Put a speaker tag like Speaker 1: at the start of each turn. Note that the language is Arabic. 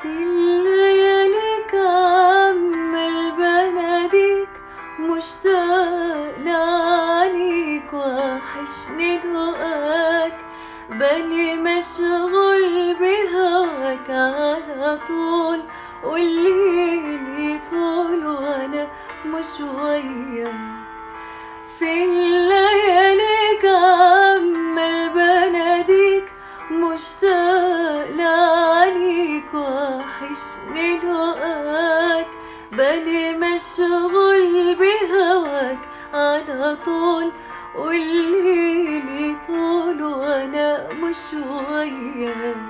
Speaker 1: في الليالي كمل بناديك، مشتاق لعنيك وحشني لقاك، بالي مشغول بهواك على طول، والليل يطول وانا مش وياك. في الليالي كمل بناديك، مشتاق لعنيك وحشني لقاك، بالي مشغول بهواك على طول، والليل يطول وانا مش وياك.